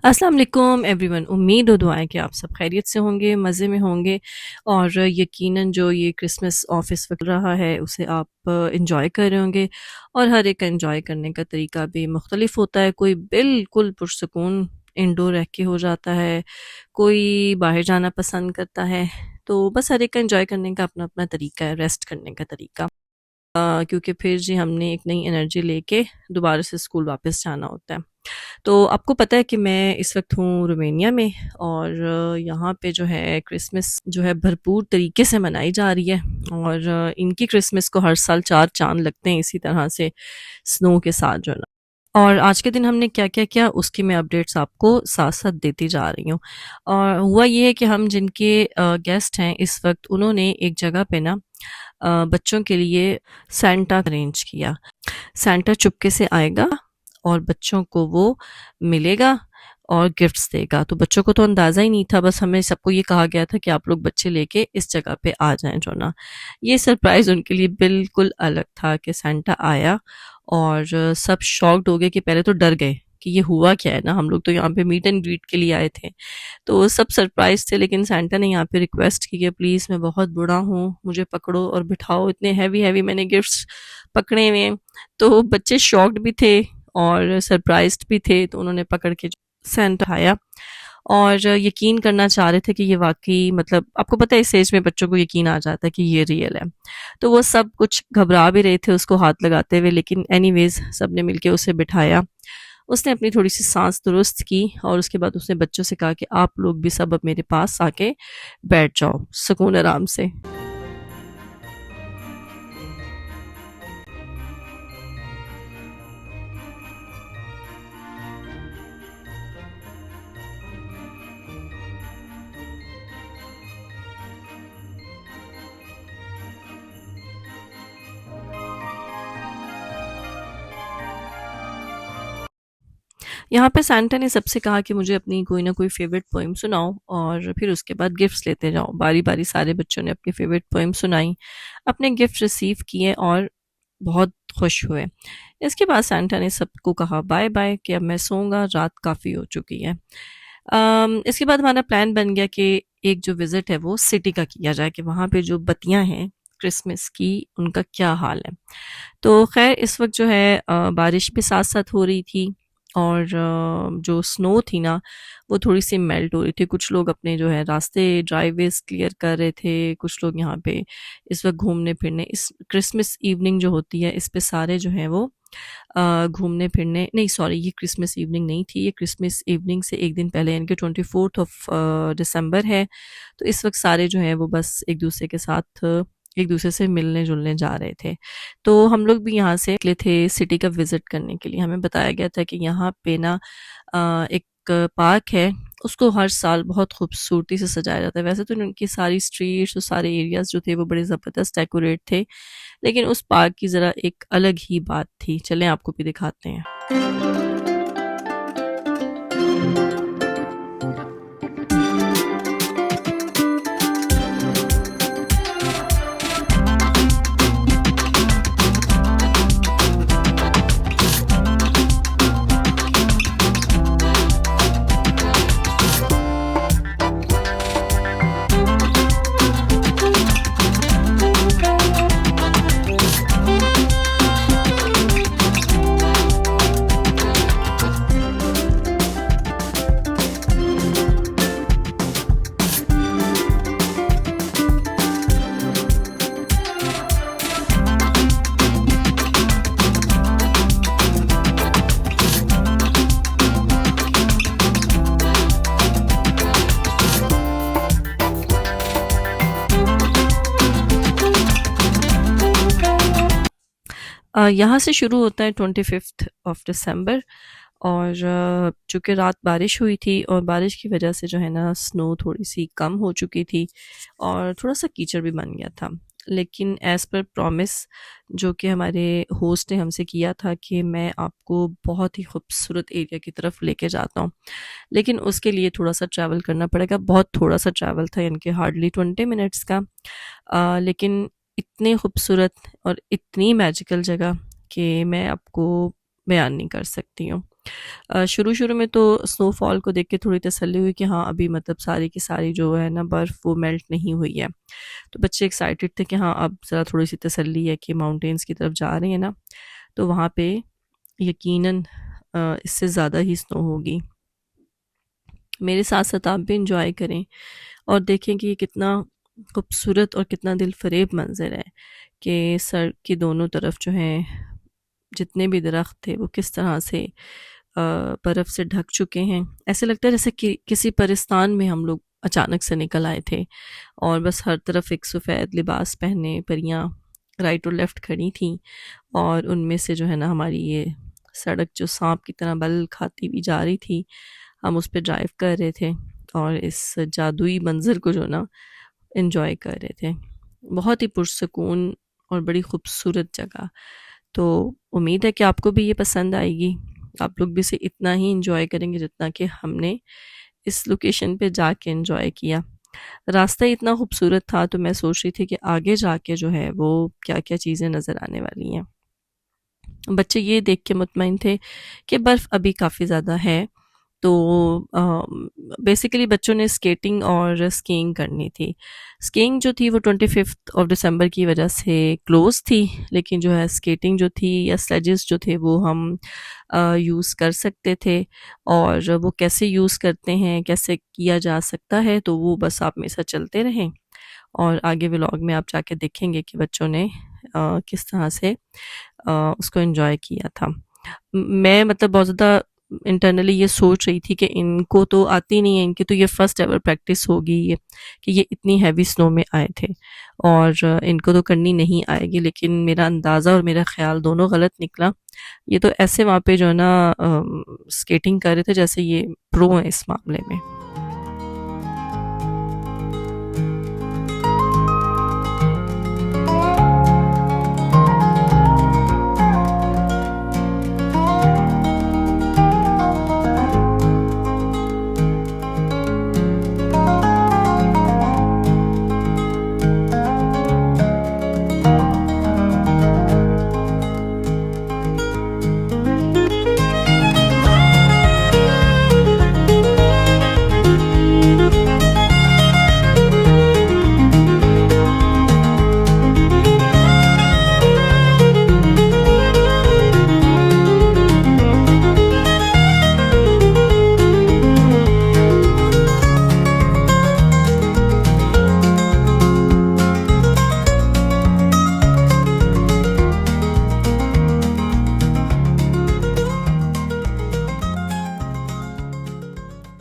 अस्सलाम वालेकुम एवरीवन। उम्मीद और दुआएं कि आप सब खैरियत से होंगे, मज़े में होंगे और यकीनन जो ये क्रिसमस ऑफिस वक्त रहा है उसे आप इंजॉय कर रहे होंगे। और हर एक का इंजॉय करने का तरीका भी मुख्तलिफ होता है। कोई बिल्कुल पुरसकून इंडोर रह के हो जाता है, कोई बाहर जाना पसंद करता है। तो बस हर एक का इंजॉय करने का अपना अपना तरीका है, रेस्ट करने का तरीका। क्योंकि फिर जी हमने एक नई एनर्जी लेके दोबारा से स्कूल वापस जाना होता है। तो आपको पता है कि मैं इस वक्त हूँ रोमेनिया में और यहाँ पे जो है क्रिसमस जो है भरपूर तरीके से मनाई जा रही है। और इनकी क्रिसमस को हर साल चार चांद लगते हैं इसी तरह से स्नो के साथ जो है ना। और आज के दिन हमने क्या क्या किया उसकी मैं अपडेट्स आपको साथ साथ देती जा रही हूँ। और हुआ ये है कि हम जिनके गेस्ट हैं इस वक्त उन्होंने एक जगह पे ना बच्चों के लिए सेंटा अरेंज किया। सेंटा चुपके से आएगा और बच्चों को वो मिलेगा और गिफ्ट्स देगा। तो बच्चों को तो अंदाज़ा ही नहीं था, बस हमें सबको ये कहा गया था कि आप लोग बच्चे लेके इस जगह पे आ जाएं जो ना। ये सरप्राइज़ उनके लिए बिल्कुल अलग था कि सेंटा आया और सब शॉक्ड हो गए कि पहले तो डर गए कि ये हुआ क्या है ना, हम लोग तो यहाँ पे मीट एंड ग्रीट के लिए आए थे। तो सब सरप्राइज थे, लेकिन सेंटा ने यहाँ पे रिक्वेस्ट की कि प्लीज़ मैं बहुत बूढ़ा हूँ, मुझे पकड़ो और बिठाओ, इतने हैवी हैवी मैंने गिफ्ट्स पकड़े हुए हैं। तो बच्चे शॉक्ड भी थे और सरप्राइज्ड भी थे, तो उन्होंने पकड़ के सेंटा आया और यकीन करना चाह रहे थे कि ये वाकई, मतलब आपको पता है इस एज में बच्चों को यकीन आ जाता है कि ये रियल है। तो वो सब कुछ घबरा भी रहे थे उसको हाथ लगाते हुए, लेकिन एनीवेज सब ने मिलके उसे बिठाया। उसने अपनी थोड़ी सी सांस दुरुस्त की और उसके बाद उसने बच्चों से कहा कि आप लोग भी सब अब मेरे पास आके बैठ जाओ सुकून आराम से। यहाँ पे सांता ने सबसे कहा कि मुझे अपनी कोई ना कोई फेवरेट पोइम सुनाओ और फिर उसके बाद गिफ्ट्स लेते जाओ। बारी बारी सारे बच्चों ने अपनी फेवरेट पोइम सुनाई, अपने गिफ्ट रिसीव किए और बहुत खुश हुए। इसके बाद सांता ने सबको कहा बाय बाय कि अब मैं सोऊंगा, रात काफ़ी हो चुकी है। इसके बाद हमारा प्लान बन गया कि एक जो विज़िट है वो सिटी का किया जाए कि वहाँ पे जो बत्तियाँ हैं क्रिसमस की उनका क्या हाल है। तो खैर इस वक्त जो है बारिश भी साथ साथ हो रही थी और जो स्नो थी ना वो थोड़ी सी मेल्ट हो रही थी। कुछ लोग अपने जो है रास्ते ड्राइवेज क्लियर कर रहे थे, कुछ लोग यहाँ पे इस वक्त घूमने फिरने, इस क्रिसमस इवनिंग जो होती है इस पे सारे जो हैं वो घूमने फिरने, नहीं सॉरी ये क्रिसमस इवनिंग नहीं थी, ये क्रिसमस इवनिंग से एक दिन पहले यानी कि 24 दिसंबर है। तो इस वक्त सारे जो हैं वो बस एक दूसरे के साथ एक दूसरे से मिलने जुलने जा रहे थे। तो हम लोग भी यहाँ से निकले थे सिटी का विज़िट करने के लिए। हमें बताया गया था कि यहाँ पे ना एक पार्क है, उसको हर साल बहुत खूबसूरती से सजाया जाता है। वैसे तो उनकी सारी स्ट्रीट्स और सारे एरियाज़ जो थे वो बड़े ज़बरदस्त डेकोरेट थे, लेकिन उस पार्क की ज़रा एक अलग ही बात थी। चलें आपको भी दिखाते हैं। यहाँ से शुरू होता है 25 दिसंबर और चूँकि रात बारिश हुई थी और बारिश की वजह से जो है ना स्नो थोड़ी सी कम हो चुकी थी और थोड़ा सा कीचड़ भी बन गया था। लेकिन एज़ पर प्रॉमिस जो कि हमारे होस्ट ने हमसे किया था कि मैं आपको बहुत ही खूबसूरत एरिया की तरफ लेके जाता हूँ, लेकिन उसके लिए थोड़ा सा ट्रैवल करना पड़ेगा। बहुत थोड़ा सा ट्रैवल था, यानी कि हार्डली 20 मिनट्स का, लेकिन इतनी खूबसूरत और इतनी मैजिकल जगह कि मैं आपको बयान नहीं कर सकती हूँ। शुरू शुरू में तो स्नोफॉल को देख के थोड़ी तसल्ली हुई कि हाँ अभी मतलब सारी की सारी जो है ना बर्फ़ वो मेल्ट नहीं हुई है। तो बच्चे एक्साइटेड थे कि हाँ अब ज़रा थोड़ी सी तसल्ली है कि माउंटेन्स की तरफ जा रहे हैं ना, तो वहाँ पे यकीनन इससे ज़्यादा ही स्नो होगी। मेरे साथ साथ आप भी इंजॉय करें और देखें कि ये कितना खूबसूरत और कितना दिल फरेब मंज़र है कि सड़क की दोनों तरफ जो है जितने भी दरख्त थे वो किस तरह से बर्फ़ से ढक चुके हैं। ऐसे लगता है जैसे कि किसी परिस्तान में हम लोग अचानक से निकल आए थे और बस हर तरफ एक सफ़ेद लिबास पहने परियां राइट और लेफ़्ट खड़ी थीं और उनमें से जो है ना हमारी ये सड़क जो सांप की तरह बल खाती हुई जा रही थी, हम उस पे ड्राइव कर रहे थे और इस जादुई मंज़र को जो ना एंजॉय कर रहे थे। बहुत ही पुरसकून और बड़ी खूबसूरत जगह। तो उम्मीद है कि आपको भी ये पसंद आएगी। आप लोग भी इसे इतना ही एंजॉय करेंगे जितना कि हमने इस लोकेशन पे जाके एंजॉय किया। रास्ता ही इतना खूबसूरत था तो मैं सोच रही थी कि आगे जाके जो है वो क्या-क्या चीज़ें नज़र आने वाली हैं। बच्चे ये देख के मुतमईन थे कि बर्फ़ अभी काफ़ी ज़्यादा है, तो बेसिकली बच्चों ने स्केटिंग और स्कीइंग करनी थी। स्कीइंग जो थी वो 25th ऑफ दिसंबर की वजह से क्लोज़ थी, लेकिन जो है स्केटिंग जो थी या स्लेजेस जो थे वो हम यूज़ कर सकते थे और वो कैसे यूज़ करते हैं, कैसे किया जा सकता है, तो वो बस आप मेरे साथ चलते रहें और आगे व्लॉग में आप जाके देखेंगे कि बच्चों ने किस तरह से उसको एन्जॉय किया था। मैं मतलब बहुत ज़्यादा इंटरनली ये सोच रही थी कि इनको तो आती नहीं है, इनकी तो ये फर्स्ट एवर प्रैक्टिस होगी ये कि ये इतनी हैवी स्नो में आए थे और इनको तो करनी नहीं आएगी, लेकिन मेरा अंदाज़ा और मेरा ख़्याल दोनों गलत निकला। ये तो ऐसे वहाँ पे जो है ना स्केटिंग कर रहे थे जैसे ये प्रो हैं इस मामले में।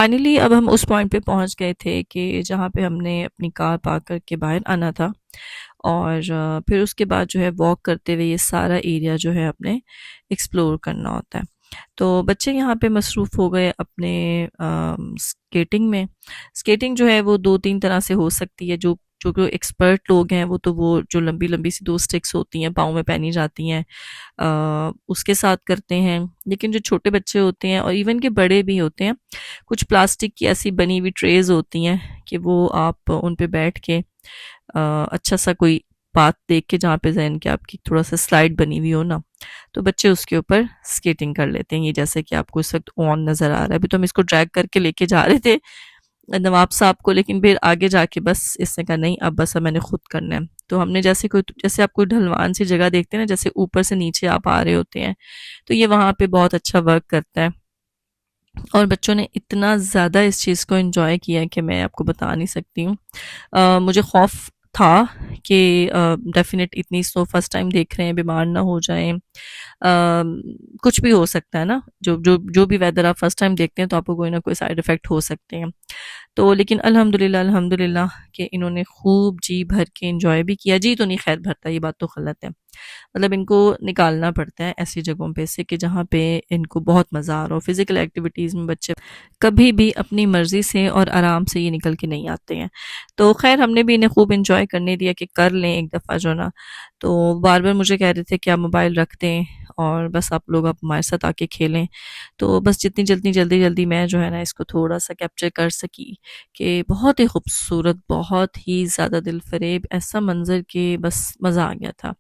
फाइनली अब हम उस पॉइंट पे पहुंच गए थे कि जहाँ पे हमने अपनी कार पार्क करके बाहर आना था और फिर उसके बाद जो है वॉक करते हुए ये सारा एरिया जो है अपने एक्सप्लोर करना होता है। तो बच्चे यहाँ पे मसरूफ़ हो गए अपने स्केटिंग में। स्केटिंग जो है वो 2-3 तरह से हो सकती है। जो जो एक्सपर्ट लोग हैं वो तो वो जो लंबी-लंबी सी 2 स्टिक्स होती हैं, पाँव में पहनी जाती हैं, उसके साथ करते हैं। लेकिन जो छोटे बच्चे होते हैं और इवन के बड़े भी होते हैं, कुछ प्लास्टिक की ऐसी बनी हुई ट्रेज़ होती हैं कि वो आप उन पे बैठ के अच्छा सा कोई पाथ देख के जहाँ पे ज़हन कि आपकी थोड़ा सा स्लाइड बनी हुई हो ना, तो बच्चे उसके ऊपर स्केटिंग कर लेते हैं। ये जैसे कि आपको इस वक्त ऑन नज़र आ रहा है। अभी तो हम इसको ड्रैग करके लेके जा रहे थे नवाब साहब को, लेकिन फिर आगे जाके बस इसने कहा नहीं अब बस अब मैंने खुद करना है। तो हमने जैसे आप कोई ढलवान सी जगह देखते हैं ना, जैसे ऊपर से नीचे आप आ रहे होते हैं, तो ये वहाँ पे बहुत अच्छा वर्क करता है और बच्चों ने इतना ज़्यादा इस चीज़ को एंजॉय किया है कि मैं आपको बता नहीं सकती हूँ। मुझे खौफ था कि डेफिनेट इतनी स्नो फर्स्ट टाइम देख रहे हैं, बीमार ना हो जाएं, कुछ भी हो सकता है ना, जो भी वेदर आप फर्स्ट टाइम देखते हैं तो आपको कोई ना कोई साइड इफ़ेक्ट हो सकते हैं। तो लेकिन अल्हम्दुलिल्लाह कि इन्होंने खूब जी भर के एंजॉय भी किया। जी तो नहीं खैर भरता, ये बात तो गलत है, मतलब इनको निकालना पड़ता है ऐसी जगहों पे से कि जहाँ पे इनको बहुत मज़ा आ रहा हो। फिज़िकल एक्टिविटीज़ में बच्चे कभी भी अपनी मर्ज़ी से और आराम से ये निकल के नहीं आते हैं। तो खैर हमने भी इन्हें खूब एंजॉय करने दिया कि कर लें एक दफ़ा जो ना, तो बार बार मुझे कह रहे थे कि आप मोबाइल रख दें और बस आप लोग आप हमारे साथ आके खेलें। तो बस जितनी जल्दी मैं जो है ना इसको थोड़ा सा कैप्चर कर सकी कि बहुत ही खूबसूरत, बहुत ही ज़्यादा दिल फरेब ऐसा मंज़र कि बस मज़ा आ गया था।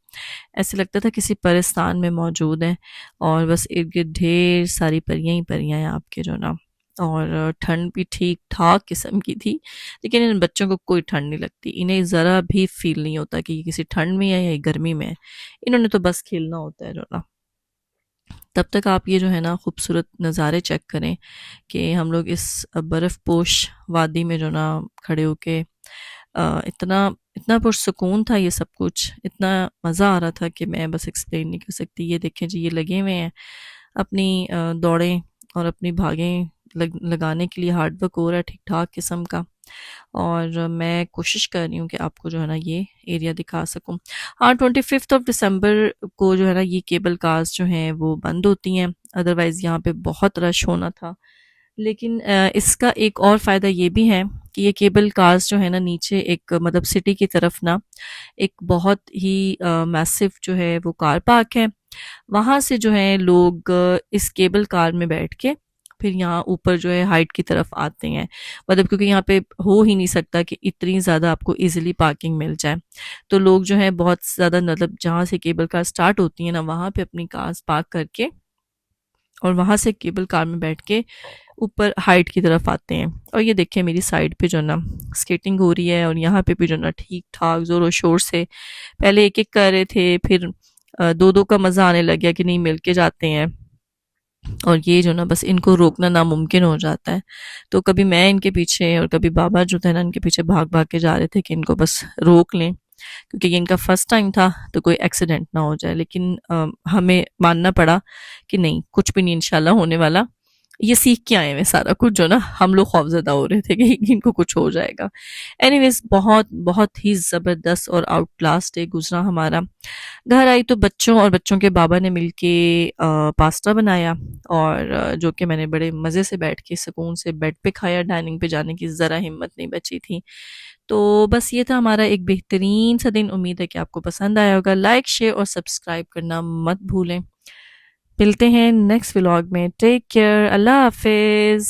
ऐसे लगता था किसी परिस्तान में मौजूद हैं और बस इर्द गिर्द ढेर सारी परियां ही परियां हैं आपके जो ना। और ठंड भी ठीक ठाक किस्म की थी, लेकिन इन बच्चों को कोई ठंड नहीं लगती, इन्हें ज़रा भी फील नहीं होता कि ये किसी ठंड में है या गर्मी में है। इन्होंने तो बस खेलना होता है जो ना। तब तक आप ये जो है ना खूबसूरत नज़ारे चेक करें कि हम लोग इस बर्फ़ पोश वादी में जो ना खड़े होके इतना इतना पुरसकून था ये सब कुछ, इतना मज़ा आ रहा था कि मैं बस एक्सप्लेन नहीं कर सकती। ये देखें जी, ये लगे हुए हैं अपनी दौड़ें और अपनी भागें लगाने के लिए हार्ड वर्क हो रहा है ठीक ठाक किस्म का। और मैं कोशिश कर रही हूँ कि आपको जो है ना ये एरिया दिखा सकूँ। हाँ, 25 दिसंबर को जो है ना ये केबल कार्स जो हैं वो बंद होती हैं, अदरवाइज़ यहाँ पे बहुत रश होना था। लेकिन इसका एक और फ़ायदा ये भी है कि ये केबल कार्स जो है ना नीचे एक मतलब सिटी की तरफ ना एक बहुत ही मैसिव जो है वो कार पार्क है। वहाँ से जो है लोग इस केबल कार में बैठ के फिर यहाँ ऊपर जो है हाइट की तरफ आते हैं, मतलब क्योंकि यहाँ पे हो ही नहीं सकता कि इतनी ज़्यादा आपको इजीली पार्किंग मिल जाए। तो लोग जो है बहुत ज़्यादा मतलब जहाँ से केबल कार स्टार्ट होती है ना वहाँ पे अपनी कार्स पार्क करके और वहाँ से केबल कार में बैठ के ऊपर हाइट की तरफ आते हैं। और ये देखिए मेरी साइड पे जो ना स्केटिंग हो रही है और यहाँ पे भी जो ना ठीक ठाक ज़ोर शोर से पहले एक एक कर रहे थे, फिर दो दो का मज़ा आने लग गया कि नहीं मिल के जाते हैं। और ये जो ना बस इनको रोकना नामुमकिन हो जाता है। तो कभी मैं इनके पीछे और कभी बाबा जो थे ना इनके पीछे भाग भाग के जा रहे थे कि इनको बस रोक लें, क्योंकि ये इनका फर्स्ट टाइम था तो कोई एक्सीडेंट ना हो जाए। लेकिन हमें मानना पड़ा कि नहीं, कुछ भी नहीं इंशाल्लाह होने वाला। ये सीख के आए हैं सारा कुछ जो ना, हम लोग खौफजदा हो रहे थे कि इनको कुछ हो जाएगा। एनीवेज बहुत बहुत ही ज़बरदस्त और आउट क्लास डे गुजरा हमारा। घर आई तो बच्चों और बच्चों के बाबा ने मिलके पास्ता बनाया और जो कि मैंने बड़े मज़े से बैठ के सुकून से बेड पे खाया, डाइनिंग पे जाने की ज़रा हिम्मत नहीं बची थी। तो बस ये था हमारा एक बेहतरीन सा दिन। उम्मीद है कि आपको पसंद आया होगा। लाइक शेयर और सब्सक्राइब करना मत भूलें। मिलते हैं नेक्स्ट व्लॉग में। टेक केयर, अल्लाह हाफिज़।